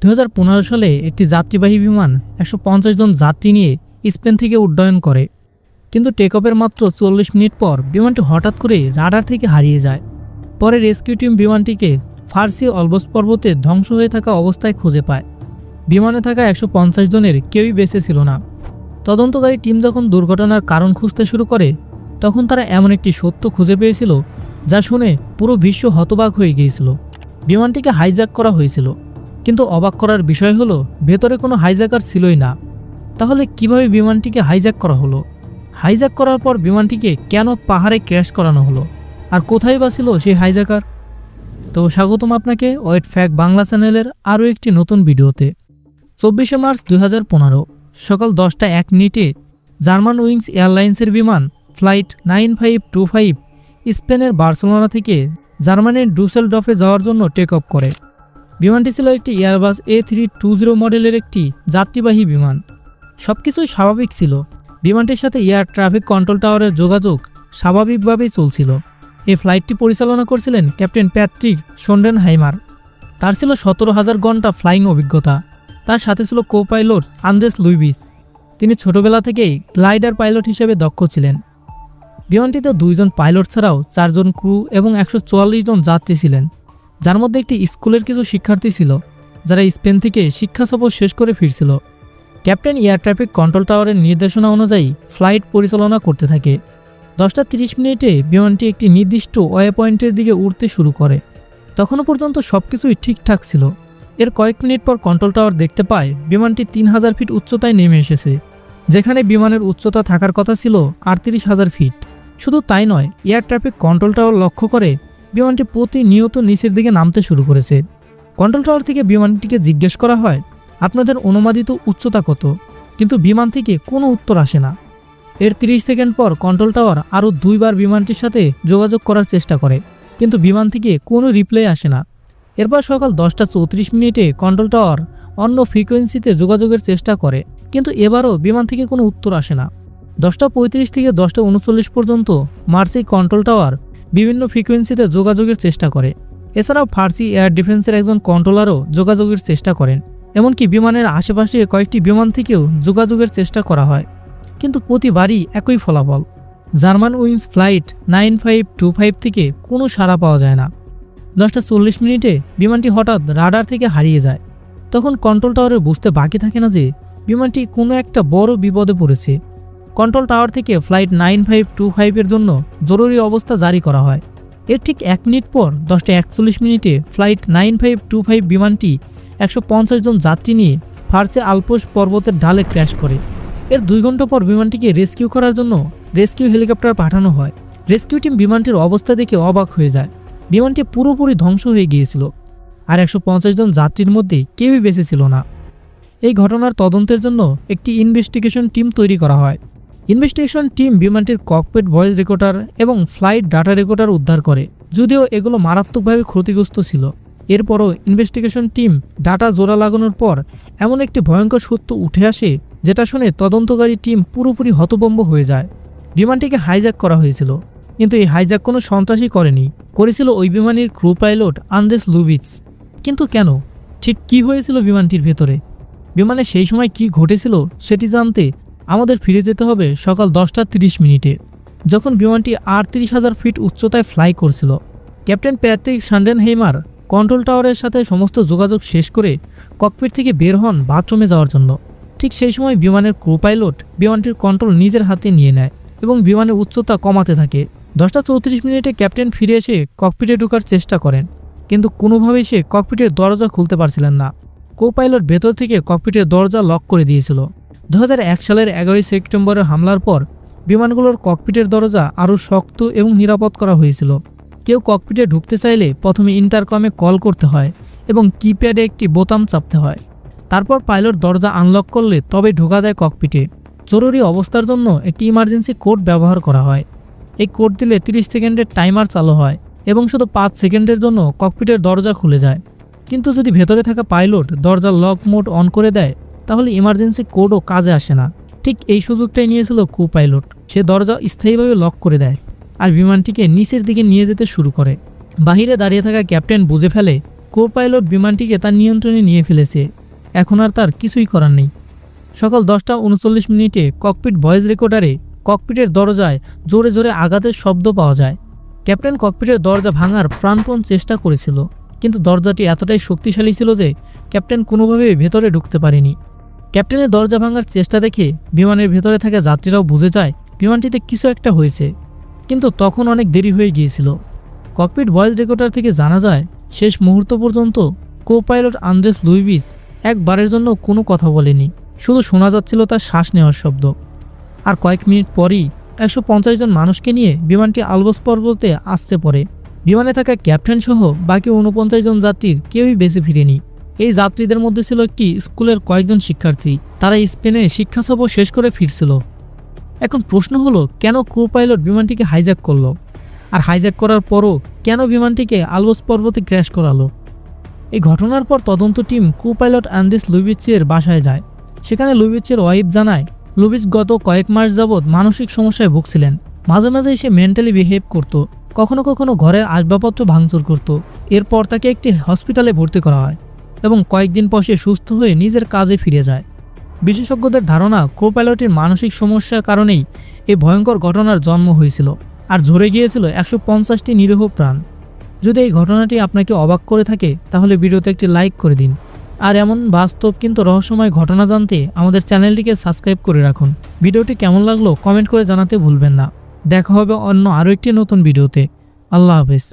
2015 সালে একটি যাত্রীবাহী বিমান 150 জন যাত্রী নিয়ে স্পেন থেকে উড্ডয়ন করে, কিন্তু টেকঅফের মাত্র 40 মিনিট পর বিমানটি হঠাৎ করে রাডার থেকে হারিয়ে যায়। পরে রেস্কিউ টিম বিমানটিকে ফার্সি অলবস পর্বতে ধ্বংস হয়ে থাকা অবস্থায় খুঁজে পায়। বিমানে থাকা 150 জনের কেউই বেঁচে ছিল না। তদন্তকারী টিম যখন দুর্ঘটনার কারণ খুঁজতে শুরু করে, তখন তারা এমন একটি সত্য খুঁজে পেয়েছিল যা শুনে পুরো বিশ্ব হতবাক হয়ে গিয়েছিল। বিমানটিকে হাইজ্যাক করা হয়েছিল, কিন্তু অবাক করার বিষয় হলো ভেতরে কোনো হাইজ্যাকার ছিলই না। তাহলে কিভাবে বিমানটিকে হাইজ্যাক করা হলো? হাইজ্যাক করার পর বিমানটিকে কেন পাহাড়ে ক্র্যাশ করানো হলো? আর কোথায় বা ছিল সেই হাইজ্যাকার? তো স্বাগতম আপনাকে ওয়েট ফ্যাক্ট বাংলা চ্যানেলের আরও একটি নতুন ভিডিওতে। 24শে মার্চ 2015 সকাল 10:01 জার্মান উইংস এয়ারলাইন্সের বিমান ফ্লাইট 9525 স্পেনের বার্সেলোনা থেকে জার্মানির ডুসেলডর্ফে যাওয়ার জন্য টেক অফ করে। বিমানটি ছিল একটি এয়ারবাস A320 মডেলের একটি যাত্রীবাহী বিমান। সবকিছুই স্বাভাবিক ছিল। বিমানটির সাথে এয়ার ট্রাফিক কন্ট্রোল টাওয়ারের যোগাযোগ স্বাভাবিকভাবেই চলছিল। এই ফ্লাইটটি পরিচালনা করছিলেন ক্যাপ্টেন প্যাট্রিক শোন্ডেনহাইমার। তার ছিল 17,000 ঘন্টা ফ্লাইং অভিজ্ঞতা। তার সাথে ছিল কো পাইলট আন্দ্রেস লুইবিস। তিনি ছোটবেলা থেকেই গ্লাইডার পাইলট হিসেবে দক্ষ ছিলেন। বিমানটিতে 2 জন পাইলট ছাড়াও 4 জন ক্রু এবং 144 জন যাত্রী ছিলেন, যার মধ্যে একটি স্কুলের কিছু শিক্ষার্থী ছিল যারা স্পেন থেকে শিক্ষা সফর শেষ করে ফিরছিল। ক্যাপ্টেন এয়ার ট্রাফিক কন্ট্রোল টাওয়ারের নির্দেশনা অনুযায়ী ফ্লাইট পরিচালনা করতে থাকে। 10:30 বিমানটি একটি নির্দিষ্ট ওয়ে পয়েন্টের দিকে উড়তে শুরু করে। তখনও পর্যন্ত সবকিছুই ঠিকঠাক ছিল। এর কয়েক মিনিট পর কন্ট্রোল টাওয়ার দেখতে পায় বিমানটি 3000 ফিট উচ্চতায় নেমে এসেছে, যেখানে বিমানের উচ্চতা থাকার কথা ছিল 38,000 ফিট। শুধু তাই নয়, এয়ার ট্রাফিক কন্ট্রোল টাওয়ার লক্ষ্য করে বিমানটি প্রতিনিয়ত নিচের দিকে নামতে শুরু করেছে। কন্ট্রোল টাওয়ার থেকে বিমানটিকে জিজ্ঞেস করা হয়, আপনাদের অনুমোদিত উচ্চতা কত? কিন্তু বিমান থেকে কোনো উত্তর আসে না। এর 30 সেকেন্ড পর কন্ট্রোল টাওয়ার আরও 2 বার বিমানটির সাথে যোগাযোগ করার চেষ্টা করে, কিন্তু বিমান থেকে কোনো রিপ্লাই আসে না। এরপর সকাল 10:34 কন্ট্রোল টাওয়ার অন্য ফ্রিকোয়েন্সিতে যোগাযোগের চেষ্টা করে, কিন্তু এবারও বিমান থেকে কোনো উত্তর আসে না। 10:35 থেকে 10:39 পর্যন্ত মার্সেই কন্ট্রোল টাওয়ার বিভিন্ন ফ্রিকোয়েন্সিতে যোগাযোগের চেষ্টা করে। এছাড়াও ফার্সি এয়ার ডিফেন্সের একজন কন্ট্রোলারও যোগাযোগের চেষ্টা করেন। এমনকি বিমানের আশেপাশে কয়েকটি বিমান থেকেও যোগাযোগের চেষ্টা করা হয়, কিন্তু প্রতিবারই একই ফলাফল। জার্মান উইংস ফ্লাইট 9525 থেকে কোনো সাড়া পাওয়া যায় না। 10:40 বিমানটি হঠাৎ রাডার থেকে হারিয়ে যায়। তখন কন্ট্রোল টাওয়ারের বুঝতে বাকি থাকে না যে বিমানটি কোনো একটা বড় বিপদে পড়েছে। কন্ট্রোল টাওয়ার থেকে ফ্লাইট 9525 জন্য জরুরি অবস্থা জারি করা হয়। এর ঠিক 1 মিনিট পর 10:41 ফ্লাইট 9525 বিমানটি 150 জন যাত্রী নিয়ে ফার্সে আলপস পর্বতের ঢালে ক্র্যাশ করে। এর 2 ঘন্টা পর বিমানটিকে রেস্কিউ করার জন্য রেস্কিউ হেলিকপ্টার পাঠানো হয়। রেস্কিউ টিম বিমানটির অবস্থা দেখে অবাক হয়ে যায়। বিমানটি পুরোপুরি ধ্বংস হয়ে গিয়েছিল, আর 150 জন যাত্রীর মধ্যে কেউই বেঁচে ছিল না। এই ঘটনার তদন্তের জন্য একটি ইনভেস্টিগেশন টিম তৈরি করা হয়। ইনভেস্টিগেশন টিম বিমানটির ককপিট ভয়েস রেকর্ডার এবং ফ্লাইট ডাটা রেকর্ডার উদ্ধার করে, যদিও এগুলো মারাত্মকভাবে ক্ষতিগ্রস্ত ছিল। এরপরও ইনভেস্টিগেশন টিম ডাটা জোড়া লাগানোর পর এমন একটি ভয়ঙ্কর সত্য উঠে আসে, যেটা শুনে তদন্তকারী টিম পুরোপুরি হতভম্ব হয়ে যায়। বিমানটিকে হাইজ্যাক করা হয়েছিল, কিন্তু এই হাইজ্যাক কোনো সন্ত্রাসী করেছিল ওই বিমানের ক্রু পাইলট আন্দ্রেস লুইবিস। কিন্তু কেন? ঠিক কী হয়েছিল বিমানটির ভেতরে? বিমানে সেই সময় কি ঘটেছিল সেটি জানতে আমাদের ফিরে যেতে হবে সকাল 10:30, যখন বিমানটি 38,000 ফিট উচ্চতায় ফ্লাই করছিল। ক্যাপ্টেন প্যাট্রিক শোন্ডেনহাইমার কন্ট্রোল টাওয়ারের সাথে সমস্ত যোগাযোগ শেষ করে ককপিট থেকে বের হন বাথরুমে যাওয়ার জন্য। ঠিক সেই সময় বিমানের ক্রু পাইলট বিমানটির কন্ট্রোল নিজের হাতে নিয়ে নেয় এবং বিমানের উচ্চতা কমাতে থাকে। 10:34 ক্যাপ্টেন ফিরে এসে ককপিটে ঢোকার চেষ্টা করেন, কিন্তু কোনোভাবেই সে ককপিটের দরজা খুলতে পারছিলেন না। কো পাইলট ভেতর থেকে ককপিটের দরজা লক করে দিয়েছিল। 2001 সালের 11 সেপ্টেম্বরের হামলার পর বিমানগুলোর ককপিটের দরজা আরও শক্ত এবং নিরাপদ করা হয়েছিল। কেউ ককপিটে ঢুকতে চাইলে প্রথমে ইন্টারকমে কল করতে হয় এবং কিপ্যাডে একটি বোতাম চাপতে হয়। তারপর পাইলট দরজা আনলক করলে তবে ঢোকা যায় ককপিটে। জরুরি অবস্থার জন্য একটি ইমার্জেন্সি কোড ব্যবহার করা হয়। এই কোড দিলে 30 সেকেন্ডের টাইমার চালু হয় এবং শুধু 5 সেকেন্ডের জন্য ককপিটের দরজা খুলে যায়। কিন্তু যদি ভেতরে থাকা পাইলট দরজার লক মোড অন করে দেয়, তাহলে ইমার্জেন্সি কোডও কাজে আসে না। ঠিক এই সুযোগটাই নিয়েছিল কো পাইলট। সে দরজা স্থায়ীভাবে লক করে দেয় আর বিমানটিকে নিচের দিকে নিয়ে যেতে শুরু করে। বাহিরে দাঁড়িয়ে থাকা ক্যাপ্টেন বুঝে ফেলে কো পাইলট বিমানটিকে তার নিয়ন্ত্রণে নিয়ে ফেলেছে। এখন আর তার কিছুই করার নেই। সকাল 10:39 ককপিট ভয়েস রেকর্ডারে ককপিটের দরজায় জোরে জোরে আঘাতের শব্দ পাওয়া যায়। ক্যাপ্টেন ককপিটের দরজা ভাঙার প্রাণপণ চেষ্টা করেছিল, কিন্তু দরজাটি এতটাই শক্তিশালী ছিল যে ক্যাপ্টেন কোনোভাবেই ভেতরে ঢুকতে পারেনি। ক্যাপ্টেনের দরজা ভাঙার চেষ্টা দেখে বিমানের ভেতরে থাকা যাত্রীরাও বুঝে যায় বিমানটিতে কিছু একটা হয়েছে, কিন্তু তখন অনেক দেরি হয়ে গিয়েছিল। ককপিট ভয়েস রেকর্ডার থেকে জানা যায় শেষ মুহূর্ত পর্যন্ত কো পাইলট আন্দ্রেস লুইবিস একবারের জন্য কোনো কথা বলেনি, শুধু শোনা যাচ্ছিল তার শ্বাস নেওয়ার শব্দ। আর কয়েক মিনিট পরই 150 জন মানুষকে নিয়ে বিমানটি আলবস পর্বতে আছড়ে পড়ে। বিমানে থাকা ক্যাপ্টেন সহ বাকি 49 জন যাত্রীর কেউই বেঁচে ফিরেনি। এই যাত্রীদের মধ্যে ছিল একটি স্কুলের কয়েকজন শিক্ষার্থী, তারা স্পেনে শিক্ষা সফর শেষ করে ফিরছিল। এখন প্রশ্ন হলো, কেন ক্রু পাইলট বিমানটিকে হাইজ্যাক করলো, আর হাইজ্যাক করার পরও কেন বিমানটিকে আলবস পর্বতে ক্র্যাশ করালো? এই ঘটনার পর তদন্ত টিম ক্রু পাইলট আন্দ্রেস লুইবিচের বাসায় যায়। সেখানে লুইবিচের ওয়াইফ জানায় লুইবিচ গত কয়েক মাস যাবৎ মানসিক সমস্যায় ভুগছিলেন। মাঝে মাঝে সে মেন্টালি বিহেভ করত, কখনো কখনো ঘরের আসবাবপত্র ভাঙচুর করত। এরপর তাকে একটি হসপিটালে ভর্তি করা হয় এবং কয়েকদিন পর সে সুস্থ হয়ে নিজের কাজে ফিরে যায়। বিশেষজ্ঞদের ধারণা ক্রু পাইলটের মানসিক সমস্যার কারণেই এই ভয়ঙ্কর ঘটনার জন্ম হয়েছিল, আর ঝরে গিয়েছিল 150টি নিরীহ প্রাণ। যদি এই ঘটনাটি আপনাকে অবাক করে থাকে তাহলে ভিডিওতে একটি লাইক করে দিন, আর এমন বাস্তব কিন্তু রহস্যময় ঘটনা জানতে আমাদের চ্যানেলটিকে সাবস্ক্রাইব করে রাখুন। ভিডিওটি কেমন লাগলো কমেন্ট করে জানাতে ভুলবেন না। দেখা হবে অন্য আরও একটি নতুন ভিডিওতে। আল্লাহ হাফেজ।